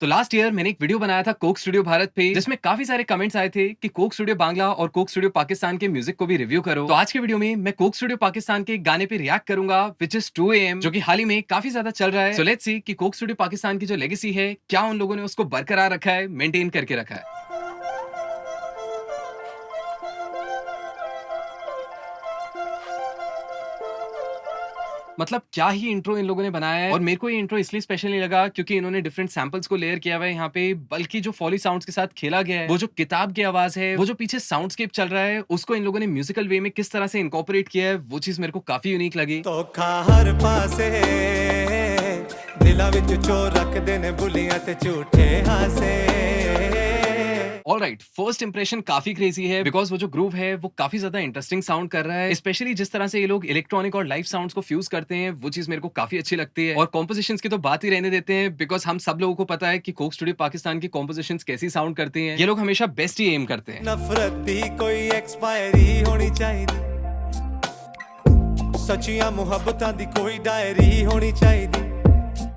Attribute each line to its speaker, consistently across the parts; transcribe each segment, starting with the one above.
Speaker 1: तो last year मैंने एक वीडियो बनाया था कोक स्टूडियो भारत पे, जिसमें काफी सारे कमेंट्स आए थे कि कोक स्टूडियो बांग्ला और कोक स्टूडियो पाकिस्तान के म्यूजिक को भी रिव्यू करो। तो आज के वीडियो में मैं कोक स्टूडियो पाकिस्तान के गाने पे रिएक्ट करूंगा विच इज 2 AM, जो कि हाल ही में काफी ज्यादा चल रहा है। सो लेट्स सी कि कोक स्टूडियो पाकिस्तान की जो लेगेसी है, क्या उन लोगों ने उसको बरकरार रखा है, मेंटेन करके रखा है। मतलब क्या ही इंट्रो इन लोगों ने बनाया है। और मेरे को ये इंट्रो इसलिए स्पेशल नहीं लगा क्योंकि इन्होंने डिफरेंट सैंपल्स को लेयर किया हुआ है यहाँ पे, बल्कि जो फॉली साउंड्स के साथ खेला गया है, वो जो किताब की आवाज है, वो जो पीछे साउंडस्केप चल रहा है, उसको इन लोगों ने म्यूजिकल वे में किस तरह से इनकॉर्पोरेट किया है, वो चीज मेरे को काफी यूनिक लगी।
Speaker 2: तो हर पासे दिला विच चोर रख देने बुलियां ते झूठे हासे।
Speaker 1: ऑलराइट, फर्स्ट इंप्रेशन काफी क्रेजी है बिकॉज वो जो ग्रूव है वो काफी ज्यादा इंटरेस्टिंग साउंड कर रहा है, स्पेशली जिस तरह से ये लोग इलेक्ट्रॉनिक और लाइव साउंड्स को फ्यूज करते हैं, वो चीज मेरे को काफी अच्छी लगती है। और कॉम्पोजिशंस की तो बात ही रहने देते हैं बिकॉज हम सब लोगों को पता है कि कोक स्टूडियो पाकिस्तान की कॉम्पोजिशंस कैसी साउंड करती हैं। ये लोग हमेशा बेस्ट ही एम करते हैं।
Speaker 2: नफरत दी कोई एक्सपायरी होनी चाहिए, सच्चियां मुहब्बतां दी कोई डायरी होनी चाहिए।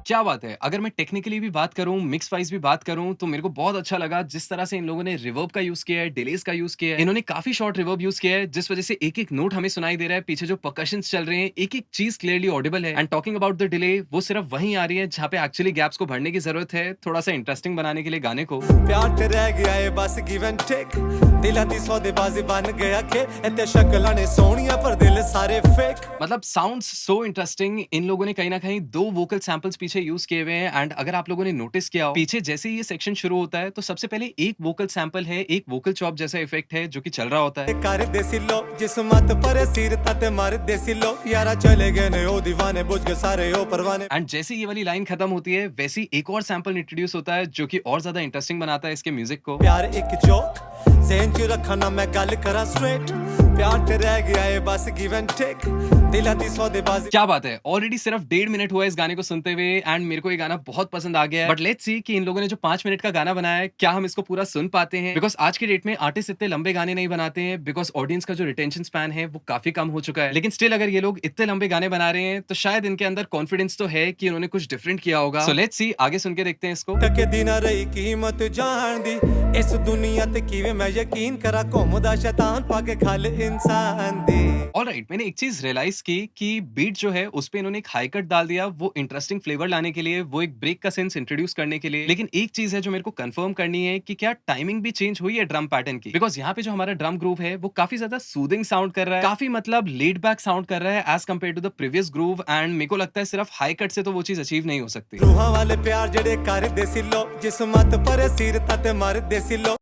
Speaker 1: क्या बात है। अगर मैं टेक्निकली भी बात करूं, मिक्स वाइज भी बात करूं, तो मेरे को बहुत अच्छा लगा जिस तरह से इन लोगों ने रिवर्ब का यूज किया है, डिलेस का यूज किया है। इन्होंने काफी शॉर्ट रिवर्ब यूज किया है, जिस वजह से एक एक नोट हमें सुनाई दे रहा है, पीछे जो परकशंस चल रहे हैं, एक एक चीज क्लियरली ऑडिबल है। And talking about the delay, वो सिर्फ वहीं आ रही है जहां पे एक्चुअली गैप्स को भरने की जरूरत है, थोड़ा सा इंटरेस्टिंग बनाने के लिए गाने को।
Speaker 2: प्यार ते रह गया है बस गिव एंड टेक, दिलां दी सौदेबाजी बन गया के इत्ते शक्लां ने सोहणियां पर दिल सारे फेक।
Speaker 1: मतलब साउंड्स सो इंटरेस्टिंग। इन लोगों ने कहीं ना कहीं 2 वोकल सैंपल्स पीछे यूज किए हुए हैं। एंड अगर आप लोगों ने नोटिस किया हो, पीछे जैसे ही ये सेक्शन शुरू होता है तो सबसे पहले एक वोकल सैंपल है, एक वोकल चॉप जैसा इफेक्ट है जो कि चल रहा होता है।
Speaker 2: कर देसी लो जिस मत पर सिर तते मार देसी लो, यारा चले गए ने ओ दीवाने बुझ गए सारे ओ परवाने।
Speaker 1: एंड जैसे ये वाली लाइन खत्म होती है, वैसे ही एक और सैंपल इंट्रोड्यूस होता है जो कि और ज्यादा इंटरेस्टिंग बनाता है इसके म्यूजिक को।
Speaker 2: प्यार एक जोक ज़हन च रखा ना मैं गल करा स्ट्रेट, प्यार ते रह गया है बस गिव एंड टेक, दिलां दी सौदेबाजी।
Speaker 1: क्या बात है। ऑलरेडी सिर्फ 1.5 मिनट हुआ है इस गाने को सुनते हुए एंड मेरे को ये गाना बहुत पसंद आ गया है। बट लेट्स सी कि इन लोगों ने जो 5 मिनट का गाना बनाया है, क्या हम इसको पूरा सुन पाते हैं, बिकॉज आज की डेट में आर्टिस्ट इतने लंबे गाने नहीं बनाते हैं बिकॉज ऑडियंस का जो रिटेंशन स्पैन है वो काफी कम हो चुका है। लेकिन स्टिल अगर ये लोग इतने लंबे गाने बना रहे हैं तो शायद इनके अंदर कॉन्फिडेंस तो है कि उन्होंने कुछ डिफरेंट किया होगा। सो लेट्स सी, आगे सुन के देखते हैं इसको।
Speaker 2: टके दी ना रही कीमत जान दी इस दुनिया ते किवें मैं यकीन करा, घुमदा शैतान पाके खल इंसान दी।
Speaker 1: ऑलराइट, मैंने एक चीज रियलाइज की कि बीट जो है उस पे इन्होंने एक हाई कट डाल दिया, वो इंटरेस्टिंग फ्लेवर लाने के लिए, वो एक ब्रेक का सेंस इंट्रोड्यूस करने के लिए। लेकिन एक चीज है जो मेरे को कंफर्म करनी है कि क्या टाइमिंग भी चेंज हुई है ड्रम पैटर्न की, बिकॉज यहाँ पे जो हमारा ड्रम ग्रूव है वो काफी ज्यादा सूदिंग साउंड कर रहा है, काफी मतलब लेड बैक साउंड कर रहा है as compared to the previous groove. And मेरे को लगता है सिर्फ हाई कट से तो वो चीज अचीव नहीं हो सकती।
Speaker 2: रूहां वाले प्यार जड़े कर देसी लो जिस मत पर सिर तते मार देसी लो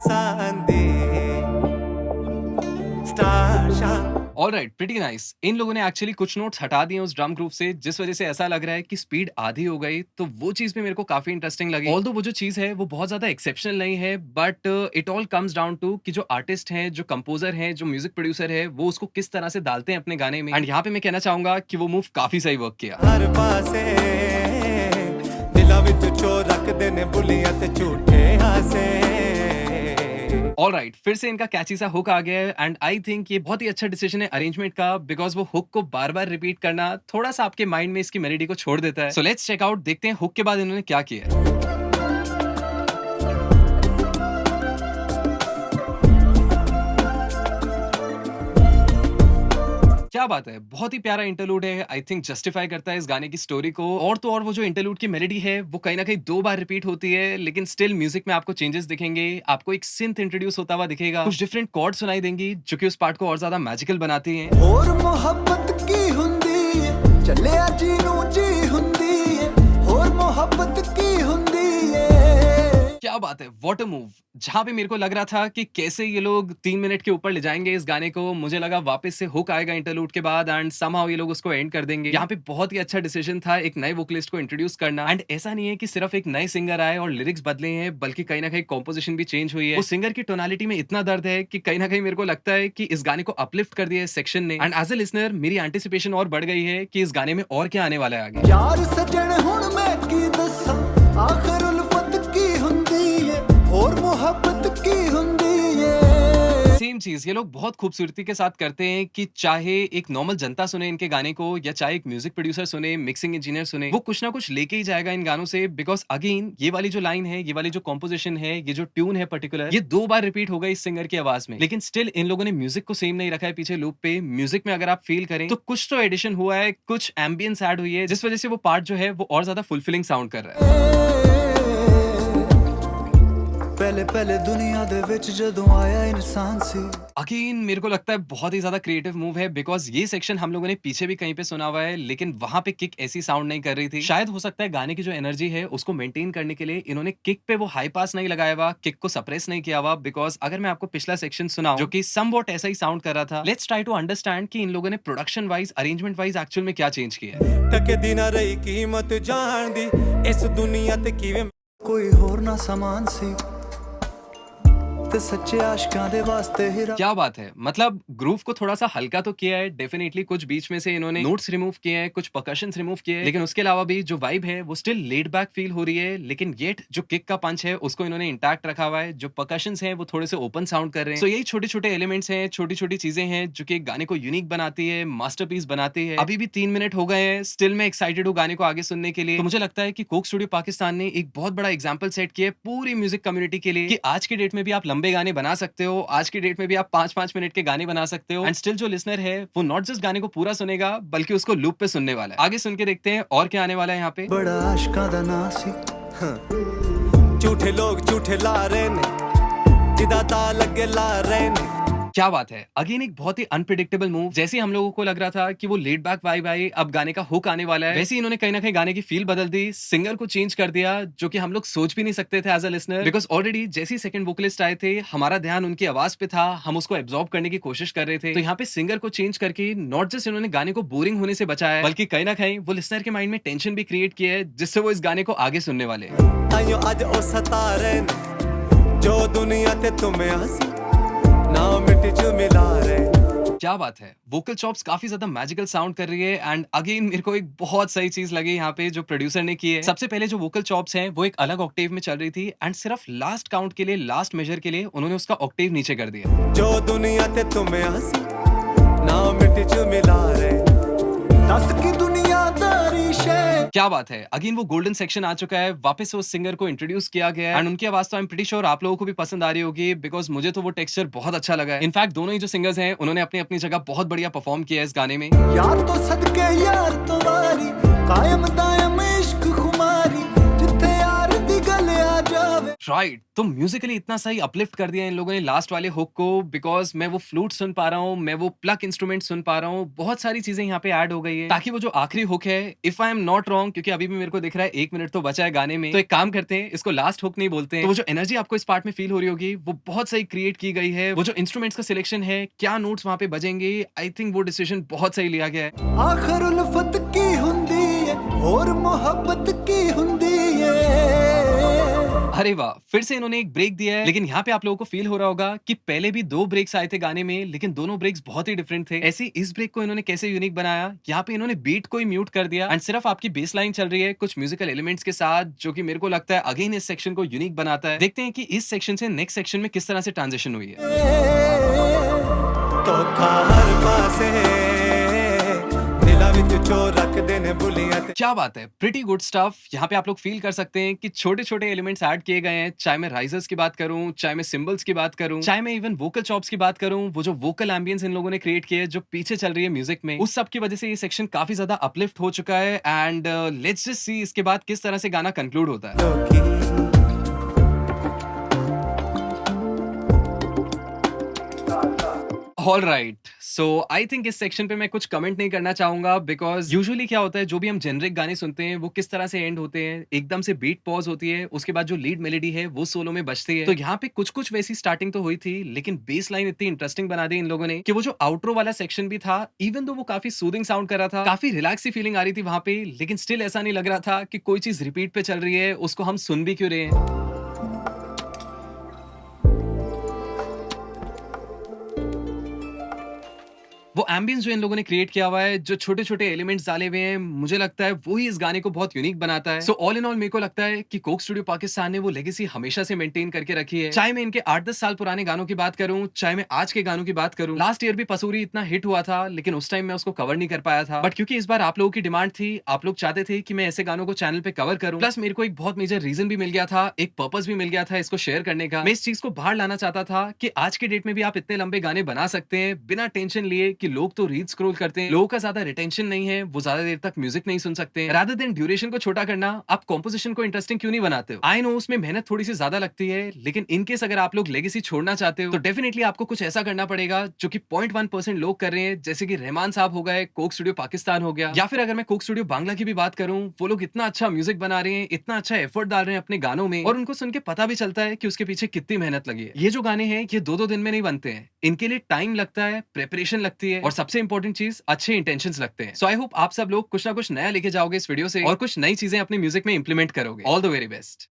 Speaker 2: सांदी स्टार शाह।
Speaker 1: Alright, pretty nice. इन लोगों ने एक्चुअली कुछ नोट्स हटा दिए उस ड्रम ग्रुप से, जिस वजह से ऐसा लग रहा है कि स्पीड आधी हो गई, तो वो चीज भी मेरे को काफी इंटरेस्टिंग लगी। ऑल्दो वो जो चीज है वो बहुत ज्यादा एक्सेप्शनल नहीं है, but it all comes down to कि जो आर्टिस्ट हैं, जो कंपोजर हैं, जो म्यूजिक प्रोड्यूसर है, वो उसको किस तरह से डालते हैं अपने गाने में। एंड यहाँ पे मैं कहना चाहूंगा कि वो मूव काफी सही वर्क किया।
Speaker 2: हर पासे दिला विच चोर रख देने बुलियां ते झूठे हासे।
Speaker 1: ऑलराइट, फिर से इनका कैची सा हुक आ गया है एंड आई थिंक ये बहुत ही अच्छा डिसीजन है अरेंजमेंट का, बिकॉज वो हुक को बार बार रिपीट करना थोड़ा सा आपके माइंड में इसकी मेलोडी को छोड़ देता है। सो लेट्स चेक आउट, देखते हैं हुक के बाद इन्होंने क्या किया है। क्या बात है, बहुत ही प्यारा इंटरलूड है। आई थिंक जस्टिफाई करता है इस गाने की स्टोरी को। और तो और वो जो इंटरलूड की मेलोडी है वो कहीं ना कहीं 2 बार रिपीट होती है, लेकिन स्टिल म्यूजिक में आपको चेंजेस दिखेंगे। आपको एक सिंथ इंट्रोड्यूस होता हुआ दिखेगा, कुछ डिफरेंट कॉर्ड सुनाई देंगी जो कि उस पार्ट को और ज्यादा मैजिकल बनाती हैं।
Speaker 2: और मोहब्बत की हुंदी है चले जी नू जी हुंदी है, और मोहब्बत की हुंदी है।
Speaker 1: क्या बात है, व्हाट अ मूव। जहां पे मेरे को लग रहा था कि कैसे ये लोग 3 मिनट के ऊपर ले जाएंगे इस गाने को, मुझे लगा वापस से हुक आएगा इंटरलूड के बाद एंड समहाउ ये लोग उसको एंड कर देंगे। यहाँ पे बहुत ही अच्छा डिसीजन था एक नए वोकलिस्ट को इंट्रोड्यूस करना। एंड ऐसा नहीं है कि सिर्फ एक नए सिंगर आए और लिरिक्स बदले हैं, बल्कि कहीं ना कहीं कॉम्पोजिशन भी चेंज हुई है। उस सिंगर की टोनालिटी में इतना दर्द है कि कहीं ना कहीं मेरे को लगता है कि इस गाने को अपलिफ्ट कर दिया है सेक्शन ने। एंड एज ए लिसनर मेरी एंटिसिपेशन और बढ़ गई है कि इस गाने में और क्या आने वाला है आगे।
Speaker 2: यार सजन हुण मैं की दस्सां आखिर उल्फत की हुंदी है, और मोहब्बत की हुंदी है।
Speaker 1: सेम चीज ये लोग बहुत खूबसूरती के साथ करते हैं कि चाहे एक नॉर्मल जनता सुने इनके गाने को या चाहे एक म्यूजिक प्रोड्यूसर सुने, मिक्सिंग इंजीनियर सुने, वो कुछ ना कुछ लेके ही जाएगा इन गानों से। बिकॉज अगेन ये वाली जो लाइन है, ये वाली जो कॉम्पोजिशन है, ये जो ट्यून है पर्टिकुलर, ये 2 बार रिपीट हो गई इस सिंगर की आवाज में, लेकिन स्टिल इन लोगों ने म्यूजिक को सेम नहीं रखा है पीछे लूप पे। म्यूजिक में अगर आप फील करें तो कुछ तो एडिशन हुआ है, कुछ एम्बियंस ऐड हुई है, जिस वजह से वो पार्ट जो है वो और ज्यादा फुलफिलिंग साउंड कर रहा है।
Speaker 2: पहले पहले दुनिया दे विच जदों आया इंसान सी।
Speaker 1: अगेन मेरे को लगता है बहुत ही ज्यादा क्रिएटिव मूव है, बिकॉज ये सेक्शन हम लोगों ने पीछे भी कहीं पे सुना हुआ है, लेकिन वहां पे किक ऐसी साउंड नहीं कर रही थी। शायद हो सकता है गाने की जो एनर्जी है उसको मेंटेन करने के लिए इन्होंने किक पे वो हाई पास नहीं लगाया हुआ, किक को सप्रेस नहीं किया हुआ। बिकॉज अगर मैं आपको पिछला सेक्शन सुनाऊं जो कि समवॉट ऐसा ही साउंड कर रहा था, लेट्स ट्राई टू अंडरस्टैंड कि इन लोगों ने production wise, arrangement wise actual में क्या चेंज किया है।
Speaker 2: टके दी ना रही कीमत जान दी इस दुनिया ते किवें कोई होर ना समान सी ते सच्चे आशिकां दे वास्ते ही
Speaker 1: क्या बात है, मतलब ग्रूव को थोड़ा सा हल्का तो किया है डेफिनेटली, कुछ बीच में से इन्होंने नोट्स रिमूव किए हैं, कुछ परकशंस रिमूव किए हैं, लेकिन उसके अलावा भी जो वाइब है वो स्टिल लेड बैक फील हो रही है। लेकिन येट जो किक का पंच है उसको इन्होंने इंटैक्ट रखा हुआ है, जो परकशंस हैं वो थोड़े से ओपन साउंड कर रहे हैं। सो यही छोटे छोटे एलिमेंट्स हैं, छोटी छोटी चीजें हैं जो कि गाने को यूनिक बनाती है, मास्टरपीस बनाती है। अभी भी 3 मिनट हो गए हैं, स्टिल मैं एक्साइटेड हूँ गाने को आगे सुनने के लिए। तो मुझे लगता है कि कोक स्टूडियो पाकिस्तान ने एक बहुत बड़ा एग्जाम्पल सेट किया है पूरी म्यूजिक कम्युनिटी के लिए कि आज के डेट में भी आप लंबे गाने बना सकते हो, आज की डेट में भी आप 5-5 मिनट के गाने बना सकते हो, एंड स्टिल जो लिसनर है वो नॉट जस्ट गाने को पूरा सुनेगा बल्कि उसको लूप पे सुनने वाला है। आगे सुन के देखते हैं और क्या आने वाला है यहाँ पे।
Speaker 2: बड़ा आशिकां दा नां सी झूठे लोग झूठे ला रहे ने जिदा ता लगे ला रहे ने।
Speaker 1: क्या बात है, अगेन एक बहुत ही अनप्रिडिक्टेबल मूव। जैसे हम लोगों को लग रहा था कि वो लेड बैक वाइब आई, अब गाने का हुक आने वाला है, वैसे ही इन्होंने कहीं ना कहीं गाने की फील बदल दी, सिंगर को चेंज कर दिया, जो कि हम लोग सोच भी नहीं सकते थे as a listener. Because already जैसे ही सेकंड वोकलिस्ट आए थे हमारा ध्यान उनकी आवाज पे था, हम उसको एब्जॉर्ब करने की कोशिश कर रहे थे। तो यहाँ पे सिंगर को चेंज करके नॉट जस्ट इन्होंने गाने को बोरिंग होने से बचाया, बल्कि कहीं ना कहीं वो लिसनर के माइंड में टेंशन भी क्रिएट किया है, जिससे वो इस गाने को आगे सुनने वाले हैं।
Speaker 2: ताइयों आज ओ सता रहे ने जो दुनिया ते तुम्हें हंसी ना मिट्टी च मिला रहे।
Speaker 1: क्या बात है, वोकल चॉप्स काफी ज्यादा मैजिकल साउंड कर रही है। एंड अगेन मेरे को एक बहुत सही चीज लगी यहाँ पे जो प्रोड्यूसर ने की है। सबसे पहले जो वोकल चॉप्स हैं वो एक अलग ऑक्टेव में चल रही थी, एंड सिर्फ लास्ट काउंट के लिए, लास्ट मेजर के लिए उन्होंने उसका ऑक्टेव नीचे कर दिया।
Speaker 2: जो दुनिया ते तुम्हें हंसी ना मिट्टी च मिला रहे दस की दुनियादारी शे।
Speaker 1: क्या बात है, अगेन वो गोल्डन सेक्शन आ चुका है, वापस से उस सिंगर को इंट्रोड्यूस किया गया है, एंड उनकी आवाज तो आई एम प्रीटी श्योर आप लोगों को भी पसंद आ रही होगी, बिकॉज मुझे तो वो टेक्सचर बहुत अच्छा लगा है। इनफैक्ट दोनों ही जो सिंगर्स हैं उन्होंने अपनी अपनी जगह बहुत बढ़िया परफॉर्म किया है इस गाने में।
Speaker 2: यार तो सदके यार तुम्हारी कायम दायम इश्क खुमारी जिथे यार दी गल आ जावे।
Speaker 1: राइट, तो म्यूजिकली इतना सही अपलिफ्ट कर दिया इन लोगों ने लास्ट वाले हुक को, बिकॉज मैं वो फ्लूट सुन पा रहा हूँ, मैं वो प्लक इंस्ट्रूमेंट सुन पा रहा हूँ, बहुत सारी चीजें यहाँ पे ऐड हो गई है, ताकि वो जो आखिरी हुक है, if I am not wrong, क्योंकि अभी भी मेरे को दिख रहा है 1 मिनट तो बचा है गाने में, तो एक काम करते हैं इसको लास्ट हुक नहीं बोलते हैं। तो वो जो एनर्जी आपको इस पार्ट में फील हो रही होगी वो बहुत सही क्रिएट की गई है। वो जो इंस्ट्रूमेंट्स का सिलेक्शन है, क्या नोट्स वहां पे बजेंगे, आई थिंक वो डिसीजन बहुत सही लिया गया है।
Speaker 2: आखिर उल्फत की हुंदी है और मोहब्बत की हुंदी है।
Speaker 1: अरे वाह, फिर से इन्होंने एक ब्रेक दिया है, लेकिन यहाँ पे आप लोगों को फील हो रहा होगा कि पहले भी 2 ब्रेक्स आए थे गाने में, लेकिन दोनों ब्रेक्स बहुत ही डिफरेंट थे। ऐसे इस ब्रेक को इन्होंने कैसे यूनिक बनाया, यहाँ पे इन्होंने बीट को ही म्यूट कर दिया, एंड सिर्फ आपकी बेस लाइन चल रही है कुछ म्यूजिकल एलिमेंट्स के साथ, जो कि मेरे को लगता है अगेन इस सेक्शन को यूनिक बनाता है। देखते हैं कि इस सेक्शन से नेक्स्ट सेक्शन में किस तरह से ट्रांजिशन हुई है।
Speaker 2: तो हर पासे दिला विच चोर रख देने बुलियां ते।
Speaker 1: क्या बात है, प्रीटी गुड स्टफ। यहाँ पे आप लोग फील कर सकते हैं कि छोटे छोटे एलिमेंट्स ऐड किए गए हैं, चाहे मैं राइजर्स की बात करूं, चाहे मैं सिंबल्स की बात करूं, चाहे मैं इवन वोकल चॉप्स की बात करूं, वो जो वोकल एम्बियंस इन लोगों ने क्रिएट किए जो पीछे चल रही है म्यूजिक में, उस सब की वजह से ये सेक्शन काफी ज्यादा अपलिफ्ट हो चुका है। एंड लेट्स जस्ट सी इसके बाद किस तरह से गाना कंक्लूड होता है। All right, so I think इस सेक्शन पे मैं कुछ कमेंट नहीं करना चाहूंगा, बिकॉज यूजुअली क्या होता है जो भी हम जेनरिक गाने सुनते हैं वो किस तरह से एंड होते हैं, एकदम से बीट पॉज होती है, उसके बाद जो लीड मेलोडी है वो सोलो में बजती है। तो यहाँ पे कुछ कुछ वैसी स्टार्टिंग तो हुई थी, लेकिन बेस लाइन इतनी इंटरेस्टिंग बना दी इन लोगों ने कि वो जो आउट्रो वाला सेक्शन भी था, इवन दो वो काफी सूदिंग साउंड कर रहा था, काफी रिलैक्स सी फीलिंग आ रही थी वहां पे, लेकिन स्टिल ऐसा नहीं लग रहा था कि कोई चीज रिपीट पे चल रही है, उसको हम सुन भी क्यों रहे हैं। वो एम्बियंस जो इन लोगों ने क्रिएट किया हुआ है, जो छोटे-छोटे एलिमेंट्स डाले हुए हैं, मुझे लगता है वो ही इस गाने को बहुत यूनिक बनाता है। सो ऑल इन ऑल मेरे को लगता है कि कोक स्टूडियो पाकिस्तान ने वो लेगेसी हमेशा से मेंटेन करके रखी है। चाहे मैं इनके 8-10 साल पुराने गानों की बात करूँ, चाहे मैं आज के गानों की बात करूँ। लास्ट ईयर भी पसूरी इतना हिट हुआ था, लेकिन उस टाइम मैं उसको कवर नहीं कर पाया था। बट क्योंकि इस बार आप लोगों की डिमांड थी, आप लोग चाहते थे कि मैं ऐसे गानों को चैनल पे कवर करूँ। प्लस मेरे को एक बहुत मेजर रीजन भी मिल गया था, एक पर्पस भी मिल गया था इसको शेयर करने का। मैं इस चीज को बाहर लाना चाहता था कि आज के डेट में भी आप इतने लंबे गाने बना सकते हैं बिना टेंशन लिए कि लोग तो रील स्क्रॉल करते हैं, लोगों का ज्यादा रिटेंशन नहीं है, वो ज्यादा देर तक म्यूजिक नहीं सुन सकते। रादर देन ड्यूरेशन को छोटा करना, आप कॉम्पोजिशन को इंटरेस्टिंग क्यों नहीं बनाते हो? आई नो उसमें मेहनत थोड़ी सी ज्यादा लगती है, लेकिन इनकेस अगर आप लोग लेगेसी छोड़ना चाहते हो तो डेफिनेटली आपको कुछ ऐसा करना पड़ेगा जो कि 0.1% लोग कर रहे हैं, जैसे कि रहमान साहब हो गए, कोक स्टूडियो पाकिस्तान हो गया, या फिर अगर मैं कोक स्टूडियो बांग्ला की भी बात करूं, वो लोग इतना अच्छा म्यूजिक बना रहे हैं, इतना अच्छा एफर्ट डाल रहे हैं अपने गानों में, और उनको सुन के पता भी चलता है कि उसके पीछे कितनी मेहनत लगी है। ये जो गाने हैं ये 2-2 दिन में नहीं बनते हैं, इनके लिए टाइम लगता है, प्रिपरेशन लगती है, और सबसे इंपॉर्टेंट चीज अच्छे इंटेंशंस लगते हैं। सो आई होप आप सब लोग कुछ ना कुछ नया लेके जाओगे इस वीडियो से और कुछ नई चीजें अपने म्यूजिक में इंप्लीमेंट करोगे। All the very best.